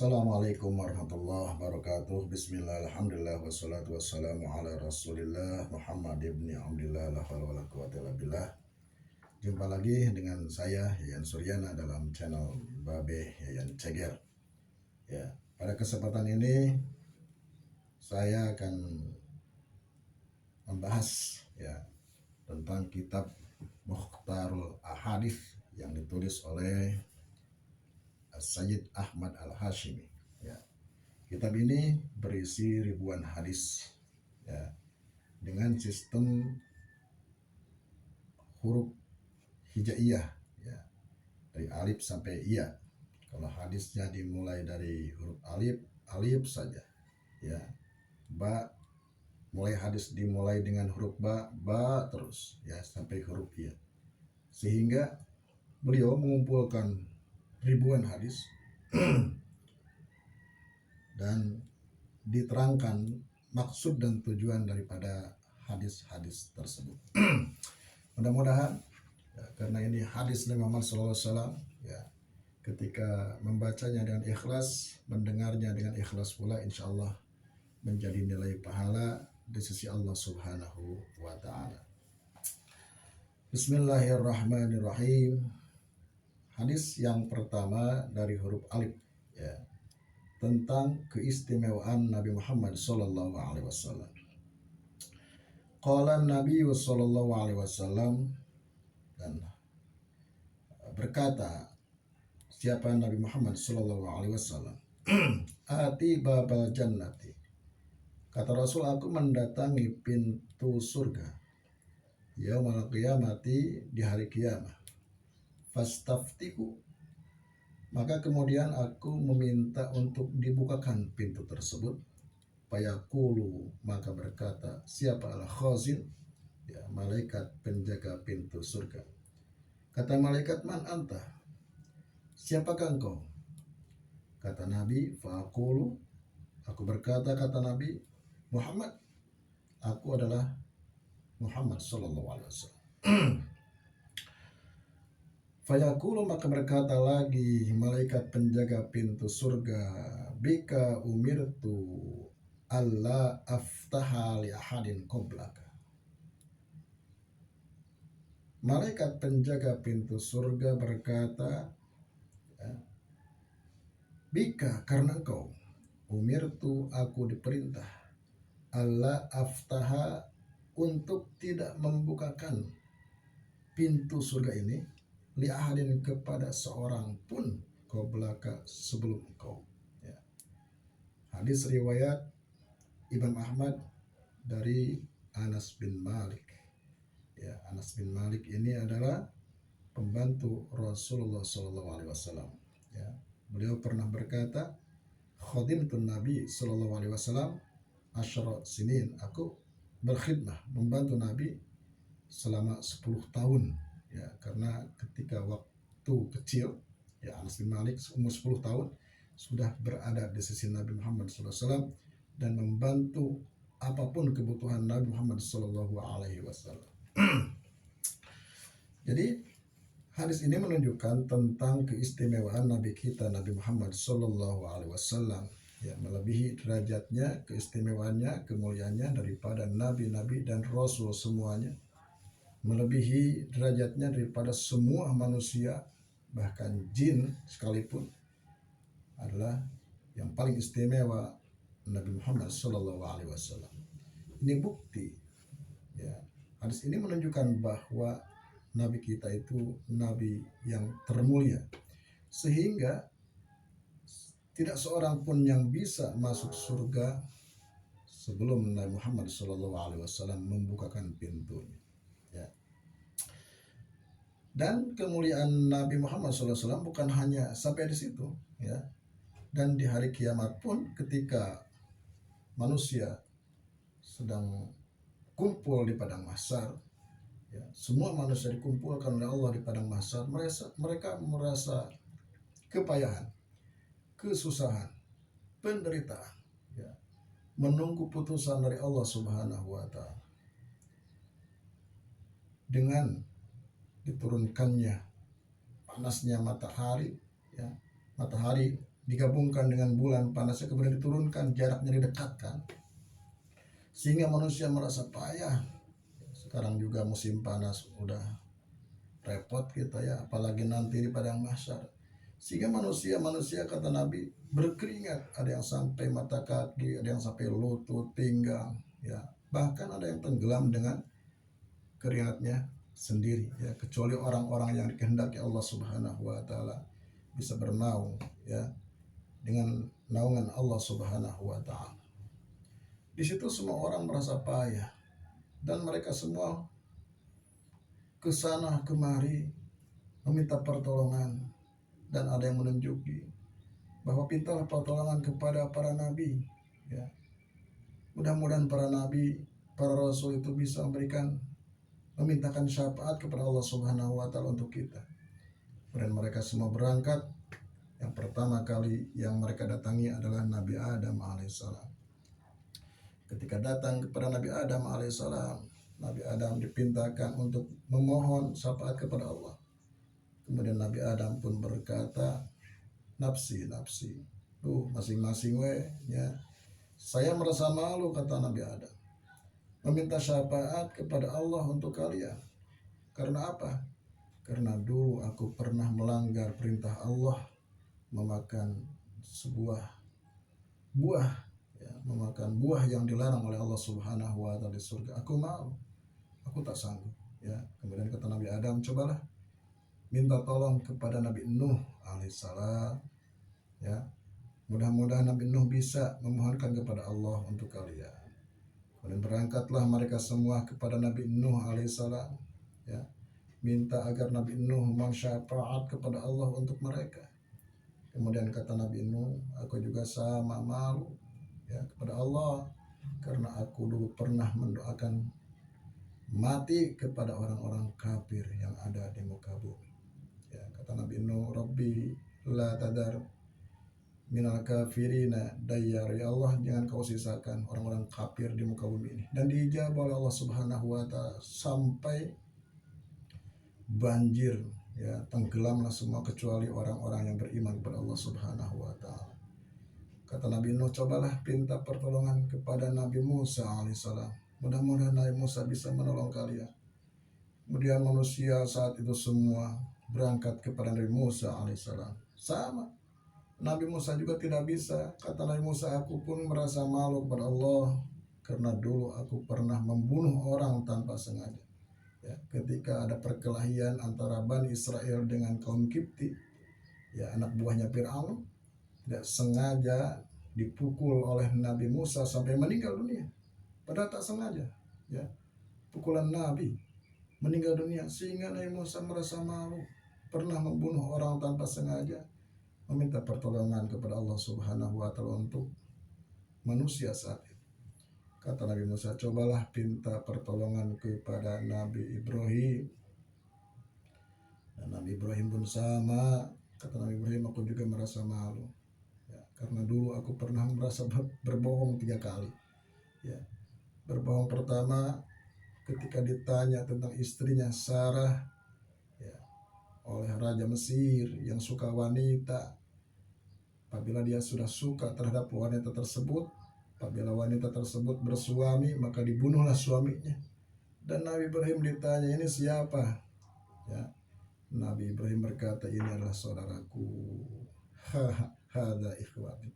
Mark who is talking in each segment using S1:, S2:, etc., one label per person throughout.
S1: Assalamualaikum warahmatullahi wabarakatuh. Bismillah, alhamdulillah, wassalatu wassalamu ala rasulillah Muhammad ibn Abdillah, la hawla wala quwwata illa billah. Jumpa lagi dengan saya Yayan Suryana dalam channel Babe Yayan Ceger. Ya, pada kesempatan ini saya akan membahas tentang kitab Mukhtarul Ahadits yang ditulis oleh Sayyid Ahmad Al-Hashimi. Kitab ini berisi ribuan hadis dengan sistem huruf hijaiyah dari alif sampai iya. Kalau hadisnya dimulai dari huruf alif saja ba, mulai hadis dimulai dengan huruf ba terus sampai huruf iya, sehingga beliau mengumpulkan ribuan hadis dan diterangkan maksud dan tujuan daripada hadis-hadis tersebut. Mudah-mudahan karena ini hadis Nabi Muhammad SAW, ketika membacanya dengan ikhlas, mendengarnya dengan ikhlas pula, insya Allah menjadi nilai pahala di sisi Allah Subhanahu wa Ta'ala. Bismillahirrahmanirrahim. Hadis yang pertama dari huruf alif tentang keistimewaan Nabi Muhammad sallallahu alaihi wasallam. Qala Nabi sallallahu alaihi wasallam, dan berkata siapa Nabi Muhammad sallallahu alaihi wasallam, ati babal jannati, kata Rasul, aku mendatangi pintu surga yaumul qiyamati, di hari kiamat. Fastaftihu, maka kemudian aku meminta untuk dibukakan pintu tersebut. Fayaqulu, maka berkata siapa al-khazin, malaikat penjaga pintu surga. Kata malaikat, man anta, siapakah engkau? Kata Nabi, faqulu, aku berkata, kata Nabi, Muhammad, aku adalah Muhammad sallallahu alaihi wasallam. Fayaqulu, maka berkata lagi malaikat penjaga pintu surga, bika umirtu alla aftaha li ahadin qablaka. Malaikat penjaga pintu surga berkata, bika, karena engkau, umirtu, aku diperintah, alla aftaha, untuk tidak membukakan pintu surga ini, li ahadin, kepada seorang pun, qablaka, sebelum engkau. Hadis riwayat Imam Ahmad dari Anas bin Malik. Anas bin Malik ini adalah pembantu Rasulullah SAW. Beliau pernah berkata, khadimtun Nabi SAW asyara sinin, aku berkhidmah, membantu Nabi selama 10 tahun. Karena ketika waktu kecil, Anas bin Malik umur 10 tahun sudah berada di sisi Nabi Muhammad SAW dan membantu apapun kebutuhan Nabi Muhammad SAW. Jadi hadis ini menunjukkan tentang keistimewaan Nabi kita, Nabi Muhammad SAW, melebihi derajatnya, keistimewaannya, kemuliaannya daripada nabi-nabi dan rasul semuanya, melebihi derajatnya daripada semua manusia, bahkan jin sekalipun, adalah yang paling istimewa Nabi Muhammad SAW. Ini bukti, hadis ini menunjukkan bahwa Nabi kita itu Nabi yang termulia, sehingga tidak seorang pun yang bisa masuk surga sebelum Nabi Muhammad SAW membukakan pintunya. Dan kemuliaan Nabi Muhammad SAW bukan hanya sampai di situ, dan di hari kiamat pun, ketika manusia sedang kumpul di padang mahsyar, semua manusia dikumpulkan oleh Allah di padang mahsyar, mereka merasa kepayahan, kesusahan, penderitaan, menunggu putusan dari Allah Subhanahu wa Ta'ala dengan diturunkannya panasnya matahari, matahari digabungkan dengan bulan panasnya, kemudian diturunkan, jaraknya didekatkan, sehingga manusia merasa payah. Sekarang juga musim panas udah repot kita ya, apalagi nanti di padang mahsyar. Sehingga manusia kata Nabi berkeringat, ada yang sampai mata kaki, ada yang sampai lutut, pinggang, ya. Bahkan ada yang tenggelam dengan keringatnya sendiri, ya. Kecuali orang-orang yang dikehendaki Allah Subhanahu wa taala bisa bernaung, ya, dengan naungan Allah Subhanahu wa taala. Di situ semua orang merasa payah dan mereka semua ke sana kemari meminta pertolongan, dan ada yang menunjuki bahwa mintalah pertolongan kepada para nabi, ya. Mudah-mudahan para nabi, para rasul itu bisa memintakan syafaat kepada Allah Subhanahu wa taala untuk kita. Dan mereka semua berangkat. Yang pertama kali yang mereka datangi adalah Nabi Adam alaihissalam. Ketika datang kepada Nabi Adam alaihissalam, Nabi Adam dipintakan untuk memohon syafaat kepada Allah. Kemudian Nabi Adam pun berkata, nafsi, nafsi. Masing-masing ya. Saya merasa malu, kata Nabi Adam, meminta syafaat kepada Allah untuk kalian. Karena apa? Karena dulu aku pernah melanggar perintah Allah, memakan sebuah buah, ya, memakan buah yang dilarang oleh Allah Subhanahu wa taala di surga. Aku malu, aku tak sanggup, ya. Kemudian kata Nabi Adam, cobalah minta tolong kepada Nabi Nuh alaihissalam, ya. Mudah-mudahan Nabi Nuh bisa memohonkan kepada Allah untuk kalian. Kemudian berangkatlah mereka semua kepada Nabi Nuh alaihissalam, ya. Minta agar Nabi Nuh memohon syafaat kepada Allah untuk mereka. Kemudian kata Nabi Nuh, aku juga sama malu, ya, kepada Allah karena aku dulu pernah mendoakan mati kepada orang-orang kafir yang ada di muka bumi. Ya, kata Nabi Nuh, Rabbi la tadar minal kafirina dayyar, ya Allah jangan kau sisakan orang-orang kafir di muka bumi ini. Dan diijabah oleh Allah Subhanahu wa taala sampai banjir, ya, tenggelamlah semua kecuali orang-orang yang beriman kepada Allah Subhanahu wa taala. Kata Nabi Nuh, cobalah minta pertolongan kepada Nabi Musa alaihissalam. Mudah-mudahan Nabi Musa bisa menolong kalian. Kemudian manusia saat itu semua berangkat kepada Nabi Musa alaihissalam. Sama, Nabi Musa juga tidak bisa. Kata Nabi Musa, aku pun merasa malu kepada Allah karena dulu aku pernah membunuh orang tanpa sengaja. Ya, ketika ada perkelahian antara Bani Israel dengan kaum Kipti, ya, anak buahnya Fir'aun, tidak sengaja dipukul oleh Nabi Musa sampai meninggal dunia. Padahal tak sengaja, ya, pukulan Nabi, meninggal dunia. Sehingga Nabi Musa merasa malu, pernah membunuh orang tanpa sengaja, meminta pertolongan kepada Allah Subhanahu wa taala untuk manusia saat itu. Kata Nabi Musa, cobalah minta pertolongan kepada Nabi Ibrahim. Dan Nabi Ibrahim pun sama. Kata Nabi Ibrahim, aku juga merasa malu, ya, karena dulu aku pernah merasa berbohong 3 kali. Ya. Berbohong pertama ketika ditanya tentang istrinya Sarah, ya, oleh Raja Mesir yang suka wanita. Apabila dia sudah suka terhadap wanita tersebut, apabila wanita tersebut bersuami, maka dibunuhlah suaminya. Dan Nabi Ibrahim ditanya, ini siapa? Ya, Nabi Ibrahim berkata, ini adalah saudaraku. Hada ikhwati.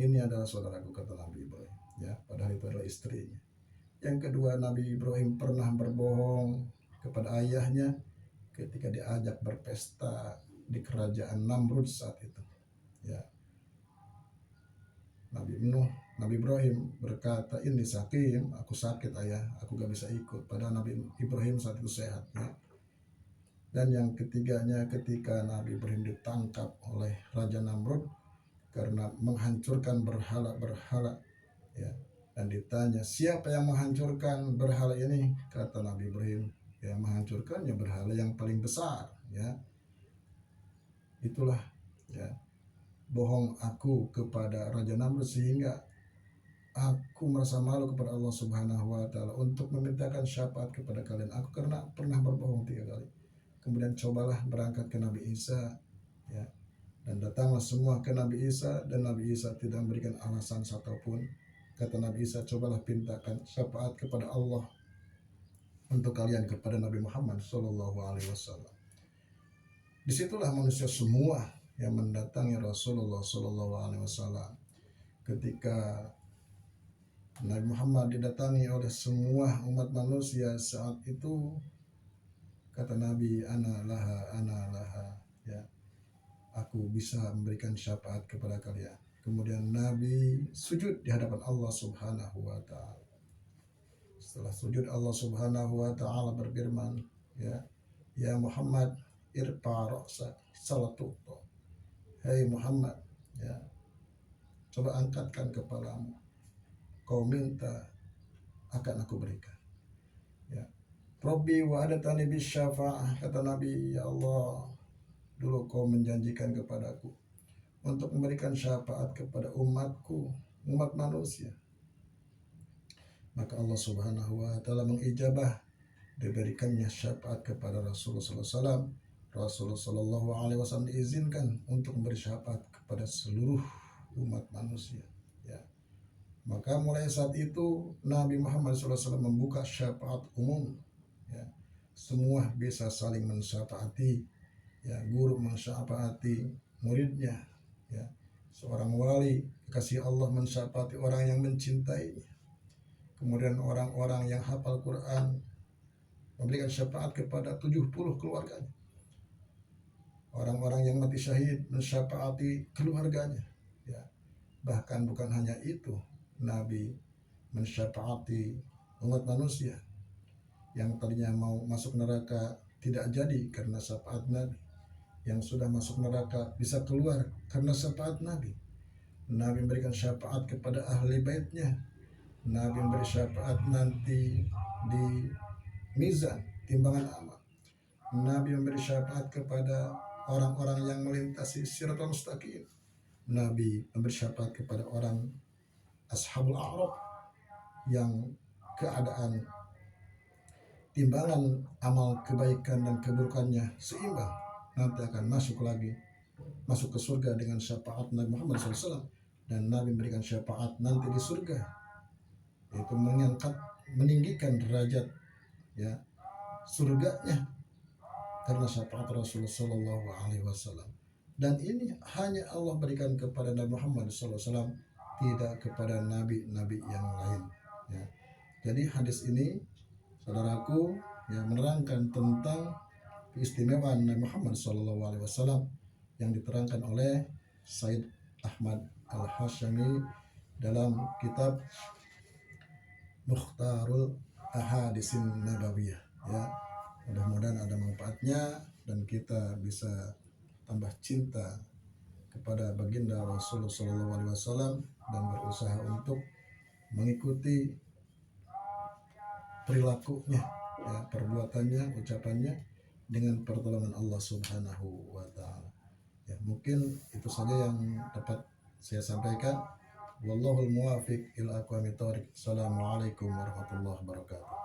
S1: Ini adalah saudaraku, kata Nabi Ibrahim. Ya, padahal itu adalah istrinya. Yang kedua, Nabi Ibrahim pernah berbohong kepada ayahnya ketika diajak berpesta di kerajaan Namrud saat itu. Ya. Nabi Ibrahim berkata, ini sakim, aku sakit ayah, aku gak bisa ikut. Padahal Nabi Ibrahim saat itu sehat, ya. Dan yang ketiganya, ketika Nabi Ibrahim ditangkap oleh Raja Namrud karena menghancurkan berhala-berhala, ya. Dan ditanya, siapa yang menghancurkan berhala ini? Kata Nabi Ibrahim, yang menghancurkannya berhala yang paling besar, ya. Itulah, ya, bohong aku kepada Raja Namrud sehingga aku merasa malu kepada Allah Subhanahu wa taala untuk memintakan syafaat kepada kalian. Aku pernah berbohong 3 kali. Kemudian cobalah berangkat ke Nabi Isa, ya. Dan datanglah semua ke Nabi Isa, dan Nabi Isa tidak memberikan alasan satupun. Kata Nabi Isa, cobalah pintakan syafaat kepada Allah untuk kalian kepada Nabi Muhammad Shallallahu Alaihi Wasallam. Disitulah manusia semua yang mendatangi Rasulullah Shallallahu Alaihi Wasallam. Ketika Nabi Muhammad didatangi oleh semua umat manusia saat itu, kata Nabi, ana laha, ya, aku bisa memberikan syafaat kepada kalian. Kemudian Nabi sujud di hadapan Allah Subhanahu wa taala. Setelah sujud, Allah Subhanahu wa taala berfirman, ya Muhammad, irfa ra'sak salatuto. Hai Muhammad, ya, coba angkatkan kepalamu. Kau minta, akan aku berikan. Ya. Rabbi wa'adatani bisyafa'ah, kata Nabi, ya Allah, dulu kau menjanjikan kepadaku untuk memberikan syafaat kepada umatku, umat manusia. Maka Allah Subhanahu wa taala mengijabah, diberikannya syafaat kepada Rasulullah SAW. Rasulullah Shallallahu Alaihi Wasallam diizinkan untuk memberi syafaat kepada seluruh umat manusia. Ya. Maka mulai saat itu Nabi Muhammad SAW membuka syafaat umum. Ya. Semua bisa saling mensyafaati. Ya, guru mensyafaati muridnya, ya, seorang wali kasih Allah mensyafaati orang yang mencintainya. Kemudian orang-orang yang hafal Quran memberikan syafaat kepada 70 keluarganya. Orang-orang yang mati syahid mensyafaati keluarganya. Ya. Bahkan bukan hanya itu, Nabi mensyafaati umat manusia yang tadinya mau masuk neraka tidak jadi karena syafaat Nabi. Yang sudah masuk neraka bisa keluar karena syafaat Nabi. Nabi memberikan syafaat kepada ahli baitnya. Nabi memberi syafaat nanti di mizan, timbangan amal. Nabi memberi syafaat kepada orang-orang yang melintasi Shiratal Mustaqim. Nabi memberi syafaat kepada orang Ashabul A'raf yang keadaan timbangan amal kebaikan dan keburukannya seimbang, nanti akan masuk ke surga dengan syafaat Nabi Muhammad SAW. Dan Nabi memberikan syafaat nanti di surga, yaitu meninggikan derajat, ya, surganya karena syafaat Rasulullah Shallallahu Alaihi Wasallam. Dan ini hanya Allah berikan kepada Nabi Muhammad SAW, tidak kepada nabi-nabi yang lain. Ya. Jadi hadis ini, saudaraku, ya, menerangkan tentang keistimewaan Nabi Muhammad SAW yang diterangkan oleh Said Ahmad Al-Hashami dalam kitab Mukhtarul Ahadisin Nabawiyah. Ya, mudah-mudahan ada manfaatnya dan kita bisa tambah cinta kepada baginda Rasulullah SAW dan berusaha untuk mengikuti perilakunya, ya, perbuatannya, ucapannya dengan pertolongan Allah Subhanahu wa taala. Ya, mungkin itu saja yang dapat saya sampaikan. Wallahul muwaffiq ila aqwamit thoriq. Assalamualaikum warahmatullahi wabarakatuh.